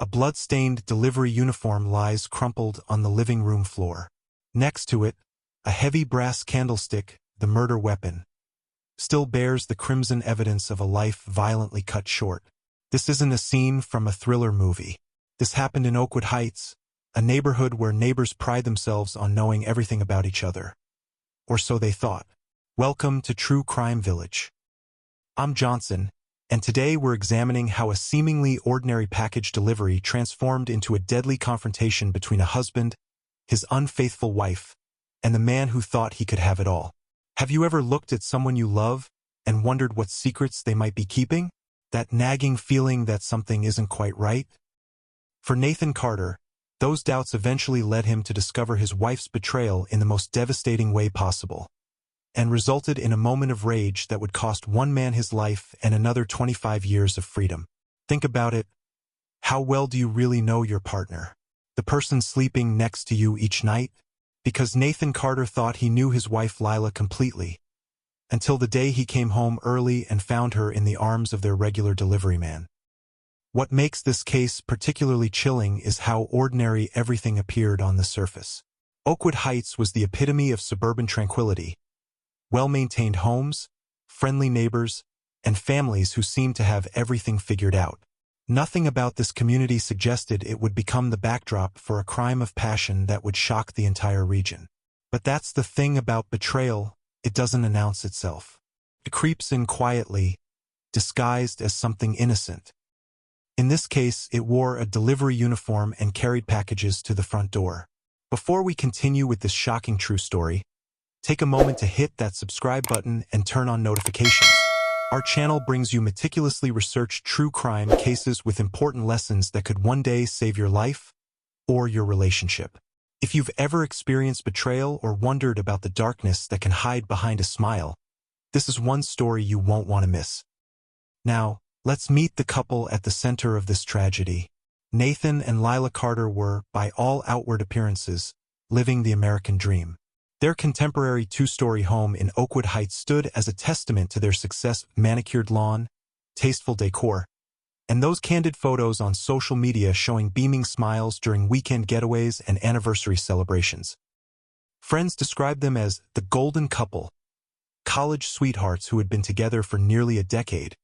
A blood-stained delivery uniform lies crumpled on the living room floor. Next to it, a heavy brass candlestick, the murder weapon, still bears the crimson evidence of a life violently cut short. This isn't a scene from a thriller movie. This happened in Oakwood Heights, a neighborhood where neighbors pride themselves on knowing everything about each other. Or so they thought. Welcome to True Crime Village. I'm Johnson, and today we're examining how a seemingly ordinary package delivery transformed into a deadly confrontation between a husband, his unfaithful wife, and the man who thought he could have it all. Have you ever looked at someone you love and wondered what secrets they might be keeping? That nagging feeling that something isn't quite right? For Nathan Carter, those doubts eventually led him to discover his wife's betrayal in the most devastating way possible, and resulted in a moment of rage that would cost one man his life and another 25 years of freedom. Think about it. How well do you really know your partner? The person sleeping next to you each night? Because Nathan Carter thought he knew his wife Lila completely, until the day he came home early and found her in the arms of their regular delivery man. What makes this case particularly chilling is how ordinary everything appeared on the surface. Oakwood Heights was the epitome of suburban tranquility. Well-maintained homes, friendly neighbors, and families who seemed to have everything figured out. Nothing about this community suggested it would become the backdrop for a crime of passion that would shock the entire region. But that's the thing about betrayal, it doesn't announce itself. It creeps in quietly, disguised as something innocent. In this case, it wore a delivery uniform and carried packages to the front door. Before we continue with this shocking true story, take a moment to hit that subscribe button and turn on notifications. Our channel brings you meticulously researched true crime cases with important lessons that could one day save your life or your relationship. If you've ever experienced betrayal or wondered about the darkness that can hide behind a smile, this is one story you won't want to miss. Now, let's meet the couple at the center of this tragedy. Nathan and Lila Carter were, by all outward appearances, living the American dream. Their contemporary two-story home in Oakwood Heights stood as a testament to their success: manicured lawn, tasteful decor, and those candid photos on social media showing beaming smiles during weekend getaways and anniversary celebrations. Friends described them as the golden couple, college sweethearts who had been together for nearly a decade,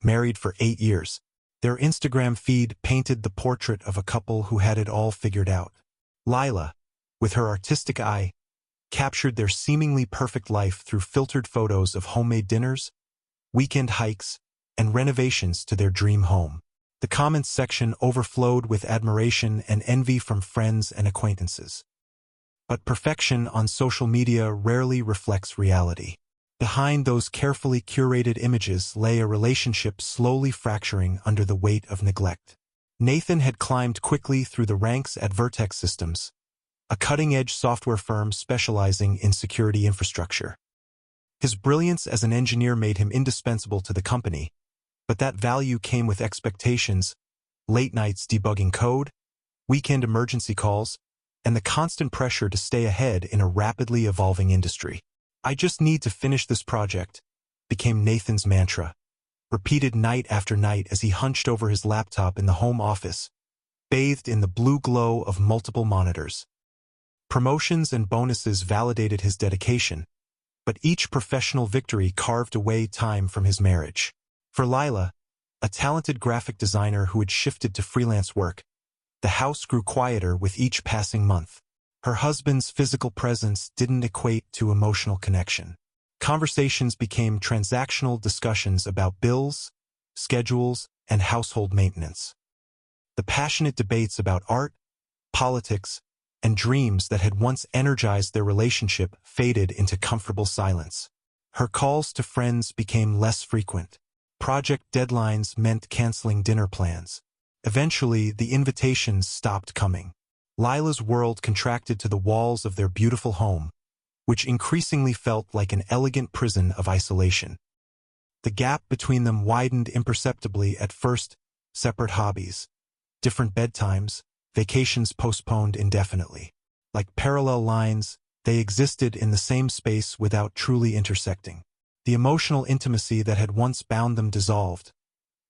married for 8 years. Their Instagram feed painted the portrait of a couple who had it all figured out. Lila, with her artistic eye, captured their seemingly perfect life through filtered photos of homemade dinners, weekend hikes, and renovations to their dream home. The comments section overflowed with admiration and envy from friends and acquaintances. But perfection on social media rarely reflects reality. Behind those carefully curated images lay a relationship slowly fracturing under the weight of neglect. Nathan had climbed quickly through the ranks at Vertex Systems, a cutting-edge software firm specializing in security infrastructure. His brilliance as an engineer made him indispensable to the company, but that value came with expectations: late nights debugging code, weekend emergency calls, and the constant pressure to stay ahead in a rapidly evolving industry. "I just need to finish this project," became Nathan's mantra, repeated night after night as he hunched over his laptop in the home office, bathed in the blue glow of multiple monitors. Promotions and bonuses validated his dedication, but each professional victory carved away time from his marriage. For Lila, a talented graphic designer who had shifted to freelance work, the house grew quieter with each passing month. Her husband's physical presence didn't equate to emotional connection. Conversations became transactional discussions about bills, schedules, and household maintenance. The passionate debates about art, politics, and dreams that had once energized their relationship faded into comfortable silence. Her calls to friends became less frequent. Project deadlines meant canceling dinner plans. Eventually, the invitations stopped coming. Lila's world contracted to the walls of their beautiful home, which increasingly felt like an elegant prison of isolation. The gap between them widened imperceptibly at first: separate hobbies, different bedtimes, vacations postponed indefinitely. Like parallel lines, they existed in the same space without truly intersecting. The emotional intimacy that had once bound them dissolved,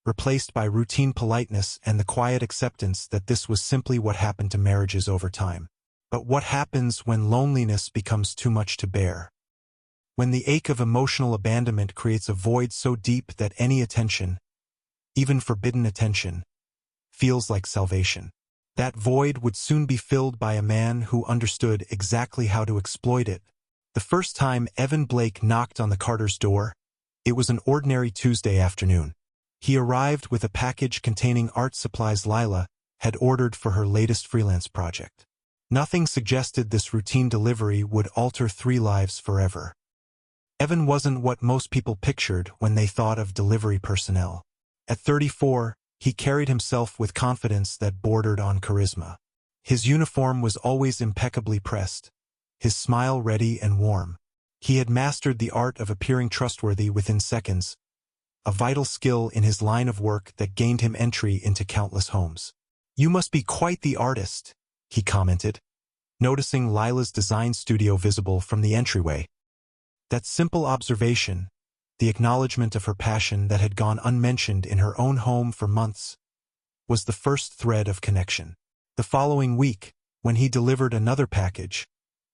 replaced by routine politeness and the quiet acceptance that this was simply what happened to marriages over time. But what happens when loneliness becomes too much to bear? When the ache of emotional abandonment creates a void so deep that any attention, even forbidden attention, feels like salvation. That void would soon be filled by a man who understood exactly how to exploit it. The first time Evan Blake knocked on the Carters' door, it was an ordinary Tuesday afternoon. He arrived with a package containing art supplies Lila had ordered for her latest freelance project. Nothing suggested this routine delivery would alter 3 lives forever. Evan wasn't what most people pictured when they thought of delivery personnel. At 34, he carried himself with confidence that bordered on charisma. His uniform was always impeccably pressed, his smile ready and warm. He had mastered the art of appearing trustworthy within seconds, a vital skill in his line of work that gained him entry into countless homes. "You must be quite the artist," he commented, noticing Lila's design studio visible from the entryway. That simple observation, the acknowledgement of her passion that had gone unmentioned in her own home for months, was the first thread of connection. The following week, when he delivered another package,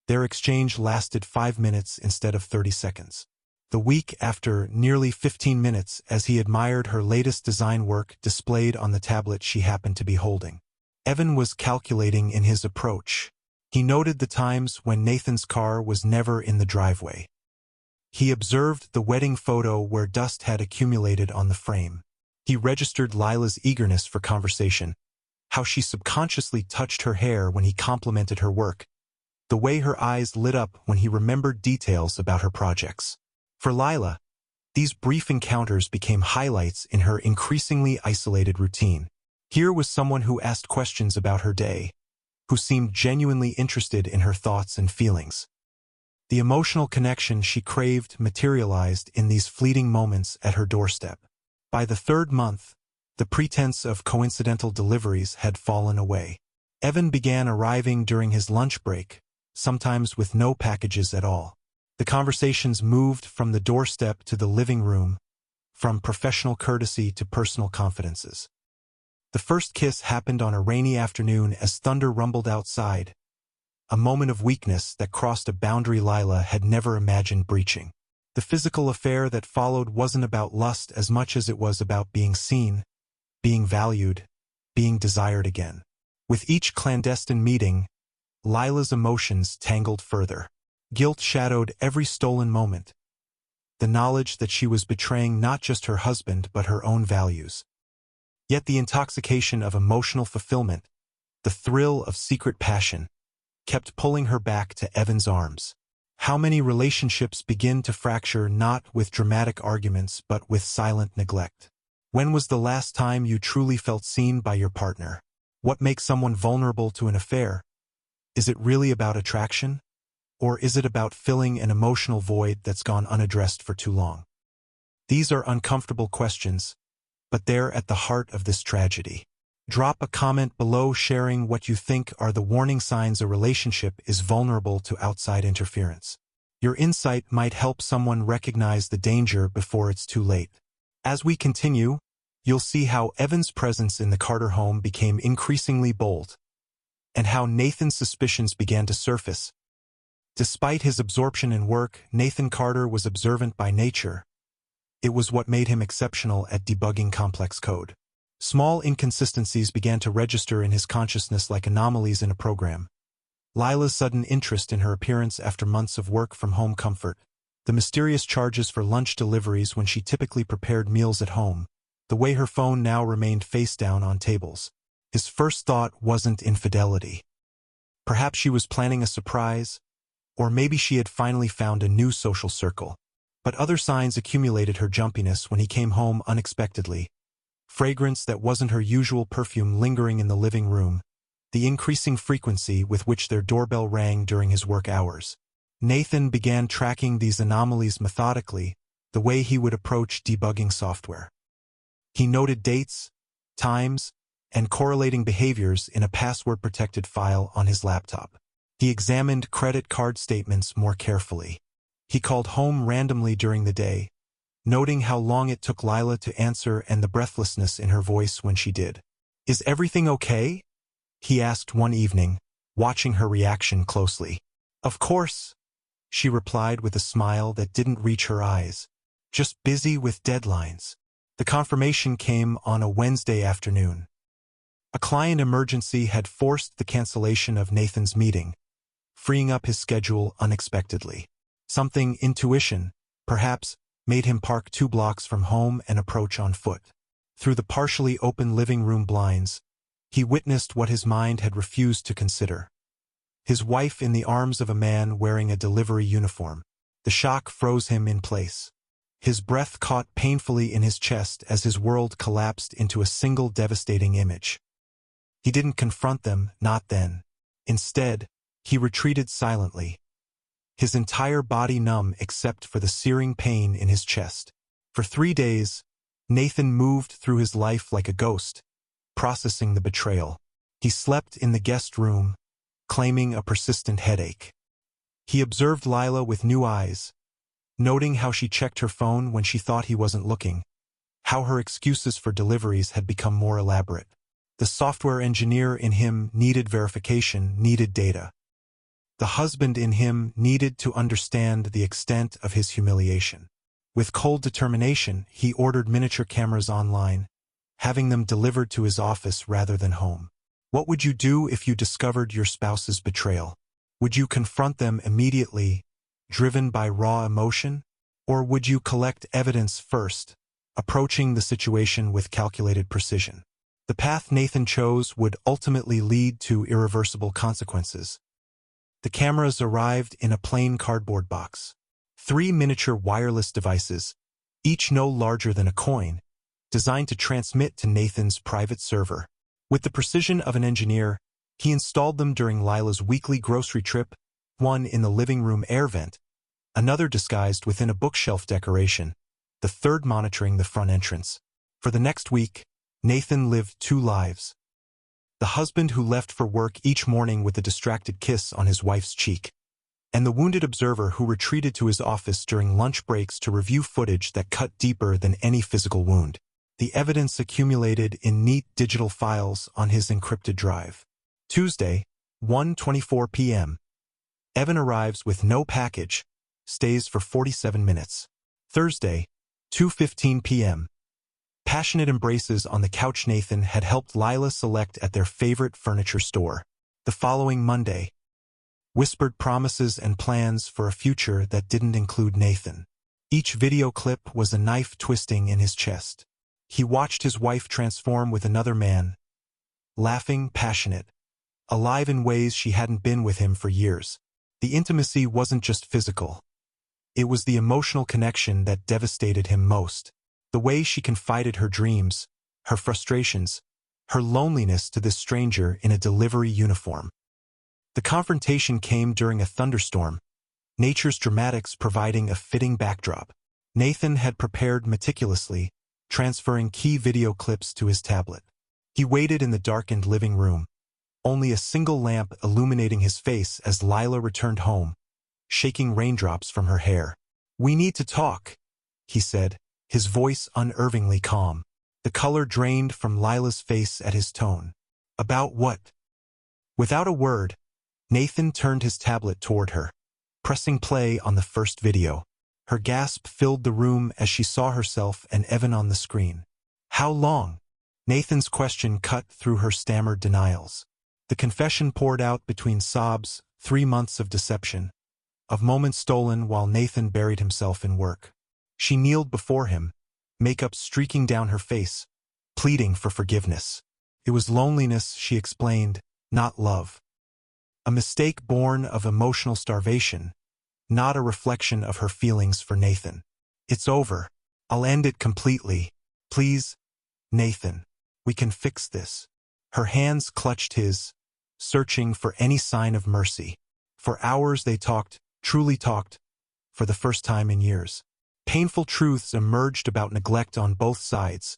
their exchange lasted 5 minutes instead of 30 seconds. The week after, nearly 15 minutes as he admired her latest design work displayed on the tablet she happened to be holding. Evan was calculating in his approach. He noted the times when Nathan's car was never in the driveway. He observed the wedding photo where dust had accumulated on the frame. He registered Lila's eagerness for conversation, how she subconsciously touched her hair when he complimented her work, the way her eyes lit up when he remembered details about her projects. For Lila, these brief encounters became highlights in her increasingly isolated routine. Here was someone who asked questions about her day, who seemed genuinely interested in her thoughts and feelings. The emotional connection she craved materialized in these fleeting moments at her doorstep. By the 3rd month, the pretense of coincidental deliveries had fallen away. Evan began arriving during his lunch break, sometimes with no packages at all. The conversations moved from the doorstep to the living room, from professional courtesy to personal confidences. The first kiss happened on a rainy afternoon as thunder rumbled outside, a moment of weakness that crossed a boundary Lila had never imagined breaching. The physical affair that followed wasn't about lust as much as it was about being seen, being valued, being desired again. With each clandestine meeting, Lila's emotions tangled further. Guilt shadowed every stolen moment, the knowledge that she was betraying not just her husband but her own values. Yet the intoxication of emotional fulfillment, the thrill of secret passion, kept pulling her back to Evan's arms. How many relationships begin to fracture not with dramatic arguments but with silent neglect? When was the last time you truly felt seen by your partner? What makes someone vulnerable to an affair? Is it really about attraction? Or is it about filling an emotional void that's gone unaddressed for too long? These are uncomfortable questions, but they're at the heart of this tragedy. Drop a comment below sharing what you think are the warning signs a relationship is vulnerable to outside interference. Your insight might help someone recognize the danger before it's too late. As we continue, you'll see how Evan's presence in the Carter home became increasingly bold, and how Nathan's suspicions began to surface. Despite his absorption in work, Nathan Carter was observant by nature. It was what made him exceptional at debugging complex code. Small inconsistencies began to register in his consciousness like anomalies in a program. Lila's sudden interest in her appearance after months of work from home comfort, the mysterious charges for lunch deliveries when she typically prepared meals at home, the way her phone now remained face down on tables. His first thought wasn't infidelity. Perhaps she was planning a surprise, or maybe she had finally found a new social circle. But other signs accumulated her jumpiness when he came home unexpectedly. Fragrance that wasn't her usual perfume lingering in the living room, the increasing frequency with which their doorbell rang during his work hours. Nathan began tracking these anomalies methodically, the way he would approach debugging software. He noted dates, times, and correlating behaviors in a password-protected file on his laptop. He examined credit card statements more carefully. He called home randomly during the day, noting how long it took Lila to answer and the breathlessness in her voice when she did. "Is everything okay?" he asked one evening, watching her reaction closely. "Of course," she replied with a smile that didn't reach her eyes. "Just busy with deadlines." The confirmation came on a Wednesday afternoon. A client emergency had forced the cancellation of Nathan's meeting, freeing up his schedule unexpectedly. Something intuition, perhaps, made him park 2 blocks from home and approach on foot. Through the partially open living room blinds, he witnessed what his mind had refused to consider. His wife in the arms of a man wearing a delivery uniform. The shock froze him in place. His breath caught painfully in his chest as his world collapsed into a single devastating image. He didn't confront them, not then. Instead, he retreated silently, his entire body numb except for the searing pain in his chest. For 3 days, Nathan moved through his life like a ghost, processing the betrayal. He slept in the guest room, claiming a persistent headache. He observed Lila with new eyes, noting how she checked her phone when she thought he wasn't looking, how her excuses for deliveries had become more elaborate. The software engineer in him needed verification, needed data. The husband in him needed to understand the extent of his humiliation. With cold determination, he ordered miniature cameras online, having them delivered to his office rather than home. What would you do if you discovered your spouse's betrayal? Would you confront them immediately, driven by raw emotion? Or would you collect evidence first, approaching the situation with calculated precision? The path Nathan chose would ultimately lead to irreversible consequences. The cameras arrived in a plain cardboard box. 3 miniature wireless devices, each no larger than a coin, designed to transmit to Nathan's private server. With the precision of an engineer, he installed them during Lila's weekly grocery trip, one in the living room air vent, another disguised within a bookshelf decoration, the third monitoring the front entrance. For the next week, Nathan lived 2 lives. The husband who left for work each morning with a distracted kiss on his wife's cheek, and the wounded observer who retreated to his office during lunch breaks to review footage that cut deeper than any physical wound. The evidence accumulated in neat digital files on his encrypted drive. Tuesday, 1:24 p.m. Evan arrives with no package, stays for 47 minutes. Thursday, 2:15 p.m. Passionate embraces on the couch Nathan had helped Lila select at their favorite furniture store. The following Monday, whispered promises and plans for a future that didn't include Nathan. Each video clip was a knife twisting in his chest. He watched his wife transform with another man, laughing, passionate, alive in ways she hadn't been with him for years. The intimacy wasn't just physical. It was the emotional connection that devastated him most. The way she confided her dreams, her frustrations, her loneliness to this stranger in a delivery uniform. The confrontation came during a thunderstorm, nature's dramatics providing a fitting backdrop. Nathan had prepared meticulously, transferring key video clips to his tablet. He waited in the darkened living room, only a single lamp illuminating his face as Lila returned home, shaking raindrops from her hair. "We need to talk," he said, his voice unervingly calm. The color drained from Lila's face at his tone. "About what?" Without a word, Nathan turned his tablet toward her, pressing play on the first video. Her gasp filled the room as she saw herself and Evan on the screen. "How long?" Nathan's question cut through her stammered denials. The confession poured out between sobs, 3 months of deception, of moments stolen while Nathan buried himself in work. She kneeled before him, makeup streaking down her face, pleading for forgiveness. It was loneliness, she explained, not love. A mistake born of emotional starvation, not a reflection of her feelings for Nathan. "It's over. I'll end it completely. Please, Nathan. We can fix this." Her hands clutched his, searching for any sign of mercy. For hours they talked, truly talked, for the first time in years. Painful truths emerged about neglect on both sides,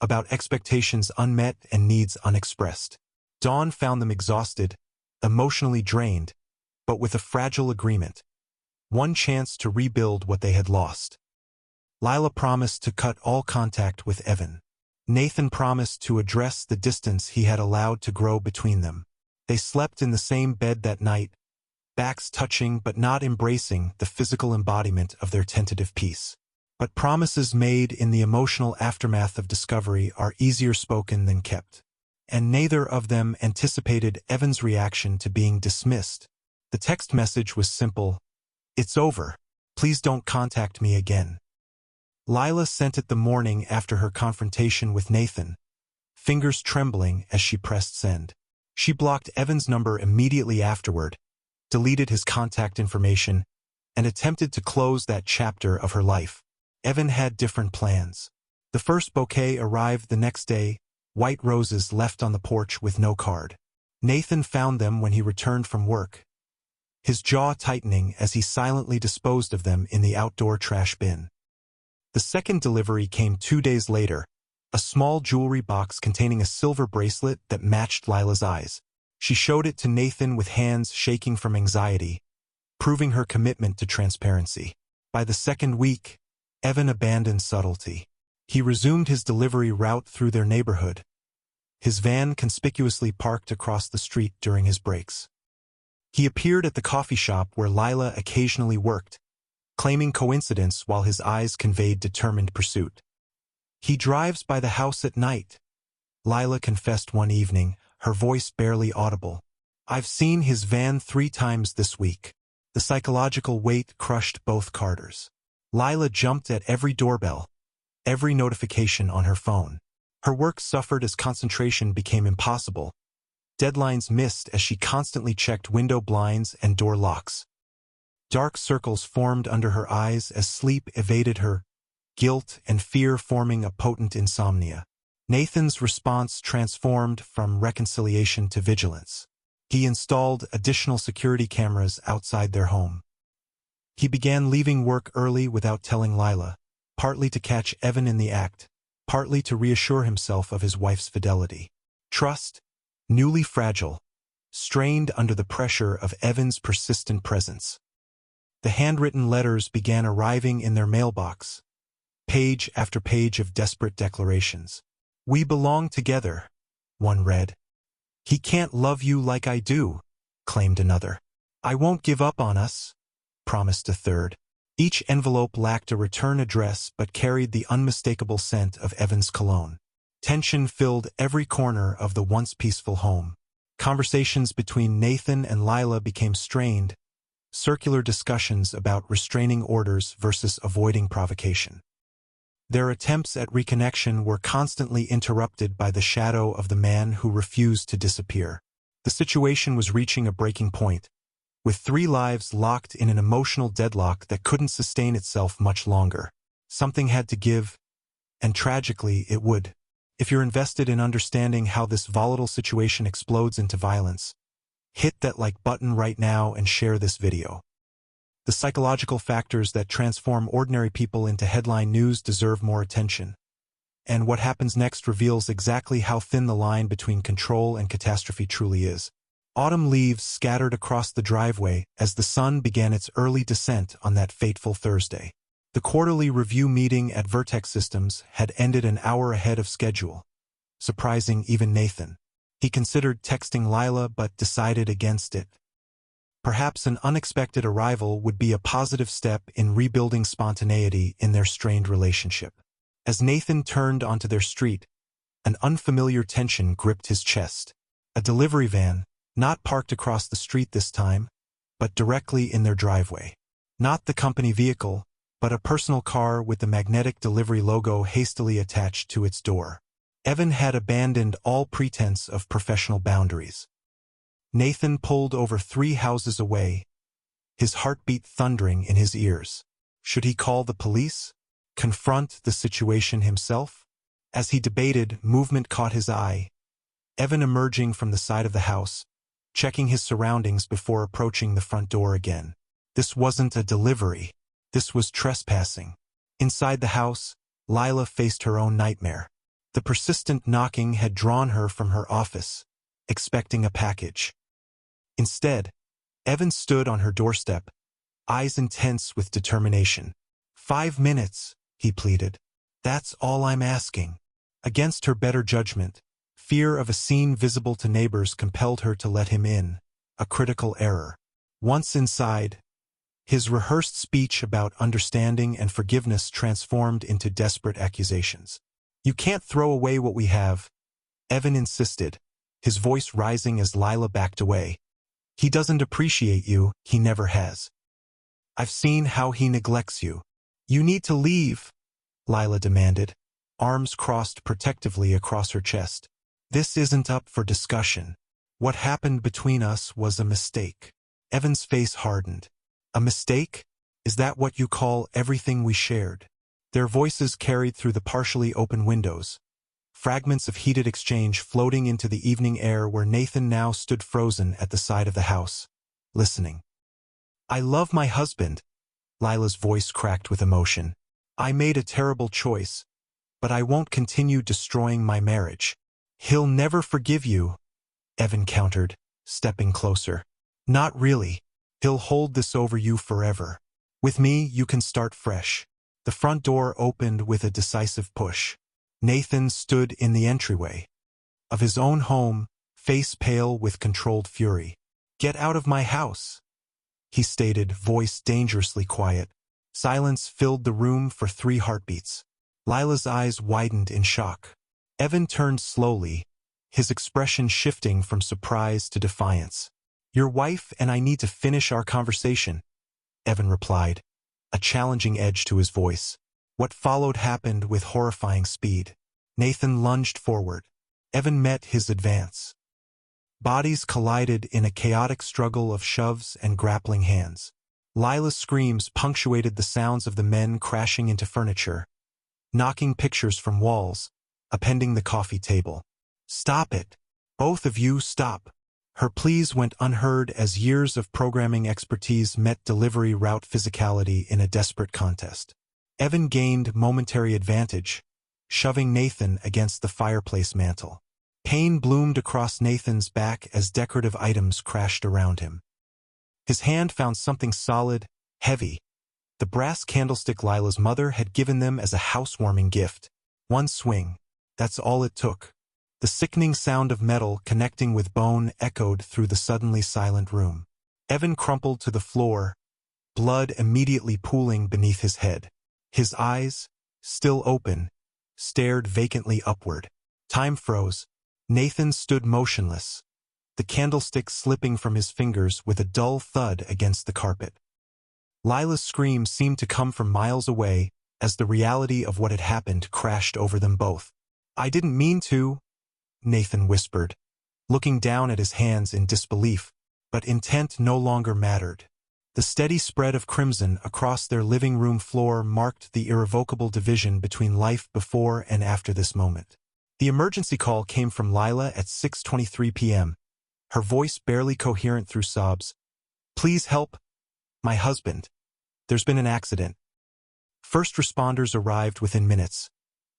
about expectations unmet and needs unexpressed. Dawn found them exhausted, emotionally drained, but with a fragile agreement. One chance to rebuild what they had lost. Lila promised to cut all contact with Evan. Nathan promised to address the distance he had allowed to grow between them. They slept in the same bed that night, backs touching but not embracing the physical embodiment of their tentative peace. But promises made in the emotional aftermath of discovery are easier spoken than kept. And neither of them anticipated Evan's reaction to being dismissed. The text message was simple: "It's over. Please don't contact me again." Lila sent it the morning after her confrontation with Nathan, fingers trembling as she pressed send. She blocked Evan's number immediately afterward, deleted his contact information, and attempted to close that chapter of her life. Evan had different plans. The first bouquet arrived the next day, white roses left on the porch with no card. Nathan found them when he returned from work, his jaw tightening as he silently disposed of them in the outdoor trash bin. The second delivery came 2 days later, a small jewelry box containing a silver bracelet that matched Lila's eyes. She showed it to Nathan with hands shaking from anxiety, proving her commitment to transparency. By the second week, Evan abandoned subtlety. He resumed his delivery route through their neighborhood, his van conspicuously parked across the street during his breaks. He appeared at the coffee shop where Lila occasionally worked, claiming coincidence while his eyes conveyed determined pursuit. "He drives by the house at night," Lila confessed one evening, her voice barely audible. "I've seen his van 3 times this week." The psychological weight crushed both Carters. Lila jumped at every doorbell, every notification on her phone. Her work suffered as concentration became impossible. Deadlines missed as she constantly checked window blinds and door locks. Dark circles formed under her eyes as sleep evaded her, guilt and fear forming a potent insomnia. Nathan's response transformed from reconciliation to vigilance. He installed additional security cameras outside their home. He began leaving work early without telling Lila, partly to catch Evan in the act, partly to reassure himself of his wife's fidelity. Trust, newly fragile, strained under the pressure of Evan's persistent presence. The handwritten letters began arriving in their mailbox, page after page of desperate declarations. "We belong together," one read. "He can't love you like I do," claimed another. "I won't give up on us," promised a third. Each envelope lacked a return address but carried the unmistakable scent of Evan's cologne. Tension filled every corner of the once peaceful home. Conversations between Nathan and Lila became strained, circular discussions about restraining orders versus avoiding provocation. Their attempts at reconnection were constantly interrupted by the shadow of the man who refused to disappear. The situation was reaching a breaking point, with 3 lives locked in an emotional deadlock that couldn't sustain itself much longer. Something had to give, and tragically it would. If you're invested in understanding how this volatile situation explodes into violence, hit that like button right now and share this video. The psychological factors that transform ordinary people into headline news deserve more attention. And what happens next reveals exactly how thin the line between control and catastrophe truly is. Autumn leaves scattered across the driveway as the sun began its early descent on that fateful Thursday. The quarterly review meeting at Vertex Systems had ended an hour ahead of schedule, surprising even Nathan. He considered texting Lila but decided against it. Perhaps an unexpected arrival would be a positive step in rebuilding spontaneity in their strained relationship. As Nathan turned onto their street, an unfamiliar tension gripped his chest. A delivery van, not parked across the street this time, but directly in their driveway. Not the company vehicle, but a personal car with the magnetic delivery logo hastily attached to its door. Evan had abandoned all pretense of professional boundaries. Nathan pulled over 3 houses away, his heartbeat thundering in his ears. Should he call the police? Confront the situation himself? As he debated, movement caught his eye. Evan emerging from the side of the house, checking his surroundings before approaching the front door again. This wasn't a delivery. This was trespassing. Inside the house, Lila faced her own nightmare. The persistent knocking had drawn her from her office, expecting a package. Instead, Evan stood on her doorstep, eyes intense with determination. 5 minutes, he pleaded. That's all I'm asking. Against her better judgment, fear of a scene visible to neighbors compelled her to let him in, a critical error. Once inside, his rehearsed speech about understanding and forgiveness transformed into desperate accusations. You can't throw away what we have, Evan insisted, his voice rising as Lila backed away. He doesn't appreciate you, he never has. I've seen how he neglects you. You need to leave, Lila demanded, arms crossed protectively across her chest. This isn't up for discussion. What happened between us was a mistake. Evan's face hardened. A mistake? Is that what you call everything we shared? Their voices carried through the partially open windows, fragments of heated exchange floating into the evening air where Nathan now stood frozen at the side of the house, listening. I love my husband, Lila's voice cracked with emotion. I made a terrible choice, but I won't continue destroying my marriage. He'll never forgive you, Evan countered, stepping closer. Not really. He'll hold this over you forever. With me, you can start fresh. The front door opened with a decisive push. Nathan stood in the entryway of his own home, face pale with controlled fury. Get out of my house, he stated, voice dangerously quiet. Silence filled the room for 3 heartbeats. Lila's eyes widened in shock. Evan turned slowly, his expression shifting from surprise to defiance. Your wife and I need to finish our conversation, Evan replied, a challenging edge to his voice. What followed happened with horrifying speed. Nathan lunged forward. Evan met his advance. Bodies collided in a chaotic struggle of shoves and grappling hands. Lila's screams punctuated the sounds of the men crashing into furniture, knocking pictures from walls, upending the coffee table. Stop it. Both of you stop. Her pleas went unheard as years of programming expertise met delivery route physicality in a desperate contest. Evan gained momentary advantage, shoving Nathan against the fireplace mantel. Pain bloomed across Nathan's back as decorative items crashed around him. His hand found something solid, heavy. The brass candlestick Lila's mother had given them as a housewarming gift. One swing. That's all it took. The sickening sound of metal connecting with bone echoed through the suddenly silent room. Evan crumpled to the floor, blood immediately pooling beneath his head. His eyes, still open, stared vacantly upward. Time froze. Nathan stood motionless, the candlestick slipping from his fingers with a dull thud against the carpet. Lila's scream seemed to come from miles away as the reality of what had happened crashed over them both. I didn't mean to, Nathan whispered, looking down at his hands in disbelief, but intent no longer mattered. The steady spread of crimson across their living room floor marked the irrevocable division between life before and after this moment. The emergency call came from Lila at 6:23 p.m., her voice barely coherent through sobs. Please help. My husband. There's been an accident. First responders arrived within minutes,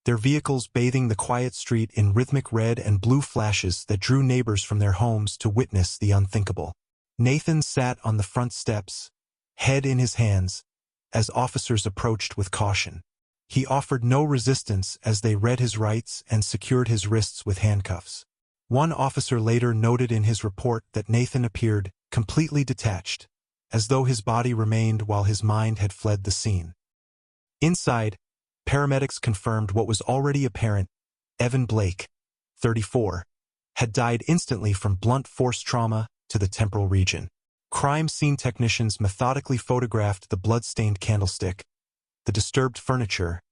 their vehicles bathing the quiet street in rhythmic red and blue flashes that drew neighbors from their homes to witness the unthinkable. Nathan sat on the front steps, head in his hands, as officers approached with caution. He offered no resistance as they read his rights and secured his wrists with handcuffs. One officer later noted in his report that Nathan appeared completely detached, as though his body remained while his mind had fled the scene. Inside, paramedics confirmed what was already apparent. Evan Blake, 34, had died instantly from blunt force trauma to the temporal region. Crime scene technicians methodically photographed the blood-stained candlestick, the disturbed furniture,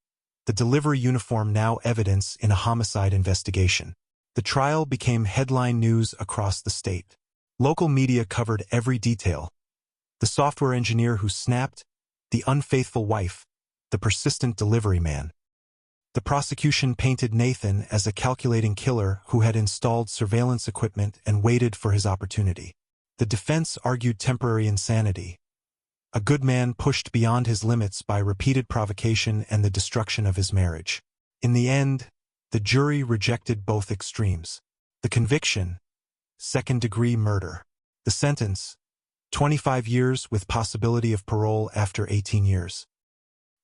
the delivery uniform, now evidence in a homicide investigation. The trial became headline news across the state. Local media covered every detail. The software engineer who snapped, the unfaithful wife, the persistent delivery man. The prosecution painted Nathan as a calculating killer who had installed surveillance equipment and waited for his opportunity. The defense argued temporary insanity. A good man pushed beyond his limits by repeated provocation and the destruction of his marriage. In the end, the jury rejected both extremes. The conviction, second-degree murder. The sentence, 25 years with possibility of parole after 18 years.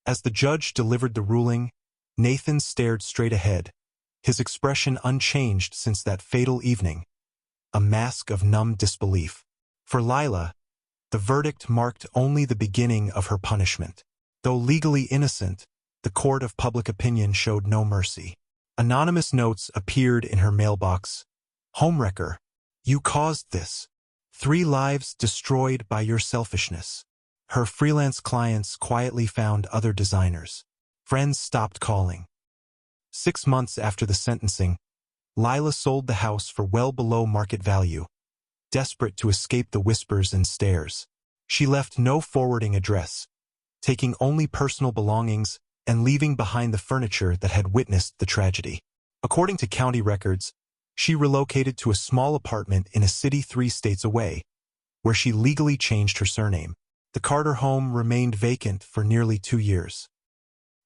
As the judge delivered the ruling, Nathan stared straight ahead, his expression unchanged since that fatal evening, a mask of numb disbelief. For Lila, the verdict marked only the beginning of her punishment. Though legally innocent, the court of public opinion showed no mercy. Anonymous notes appeared in her mailbox. "Homewrecker, you caused this. 3 lives destroyed by your selfishness." Her freelance clients quietly found other designers. Friends stopped calling. 6 months after the sentencing, Lila sold the house for well below market value, desperate to escape the whispers and stares. She left no forwarding address, taking only personal belongings and leaving behind the furniture that had witnessed the tragedy. According to county records, she relocated to a small apartment in a city 3 states away, where she legally changed her surname. The Carter home remained vacant for nearly 2 years.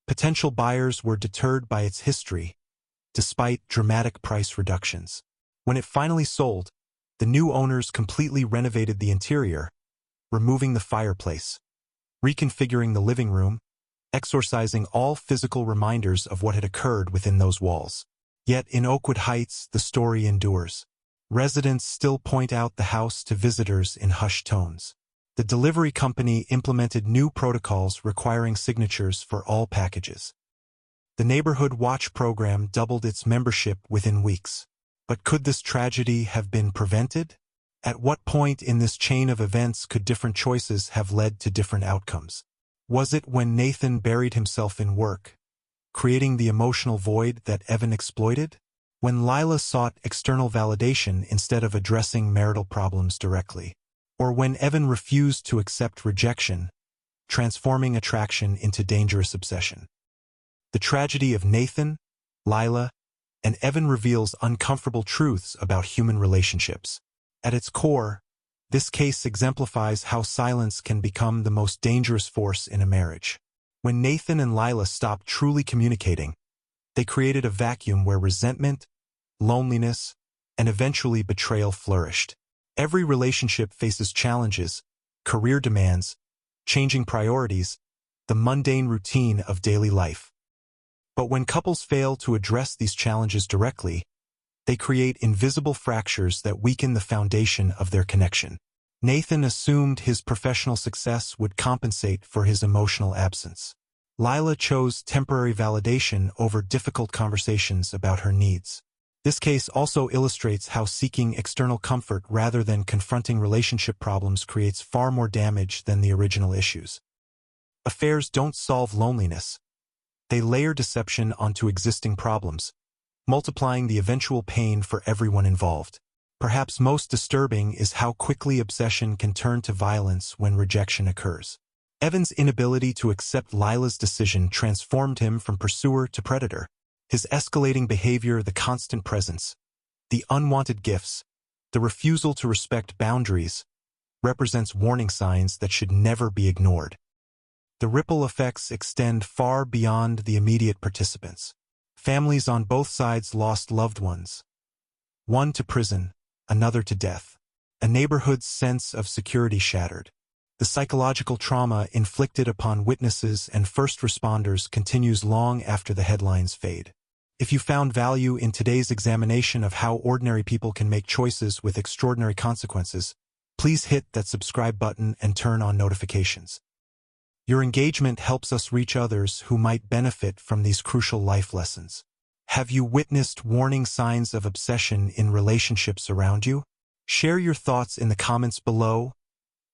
Potential buyers were deterred by its history, despite dramatic price reductions. When it finally sold, the new owners completely renovated the interior, removing the fireplace, reconfiguring the living room, exorcising all physical reminders of what had occurred within those walls. Yet in Oakwood Heights, the story endures. Residents still point out the house to visitors in hushed tones. The delivery company implemented new protocols requiring signatures for all packages. The Neighborhood Watch program doubled its membership within weeks. But could this tragedy have been prevented? At what point in this chain of events could different choices have led to different outcomes? Was it when Nathan buried himself in work, creating the emotional void that Evan exploited? When Lila sought external validation instead of addressing marital problems directly? Or when Evan refused to accept rejection, transforming attraction into dangerous obsession? The tragedy of Nathan, Lila, and Evan reveals uncomfortable truths about human relationships. At its core, this case exemplifies how silence can become the most dangerous force in a marriage. When Nathan and Lila stopped truly communicating, they created a vacuum where resentment, loneliness, and eventually betrayal flourished. Every relationship faces challenges, career demands, changing priorities, the mundane routine of daily life. But when couples fail to address these challenges directly, they create invisible fractures that weaken the foundation of their connection. Nathan assumed his professional success would compensate for his emotional absence. Lila chose temporary validation over difficult conversations about her needs. This case also illustrates how seeking external comfort rather than confronting relationship problems creates far more damage than the original issues. Affairs don't solve loneliness. They layer deception onto existing problems, multiplying the eventual pain for everyone involved. Perhaps most disturbing is how quickly obsession can turn to violence when rejection occurs. Evan's inability to accept Lila's decision transformed him from pursuer to predator. His escalating behavior, the constant presence, the unwanted gifts, the refusal to respect boundaries, represents warning signs that should never be ignored. The ripple effects extend far beyond the immediate participants. Families on both sides lost loved ones. One to prison, another to death. A neighborhood's sense of security shattered. The psychological trauma inflicted upon witnesses and first responders continues long after the headlines fade. If you found value in today's examination of how ordinary people can make choices with extraordinary consequences, please hit that subscribe button and turn on notifications. Your engagement helps us reach others who might benefit from these crucial life lessons. Have you witnessed warning signs of obsession in relationships around you? Share your thoughts in the comments below.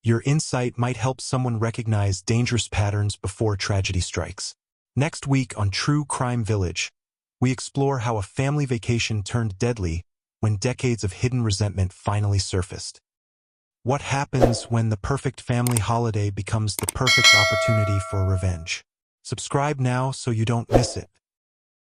Your insight might help someone recognize dangerous patterns before tragedy strikes. Next week on True Crime Village, we explore how a family vacation turned deadly when decades of hidden resentment finally surfaced. What happens when the perfect family holiday becomes the perfect opportunity for revenge? Subscribe now so you don't miss it.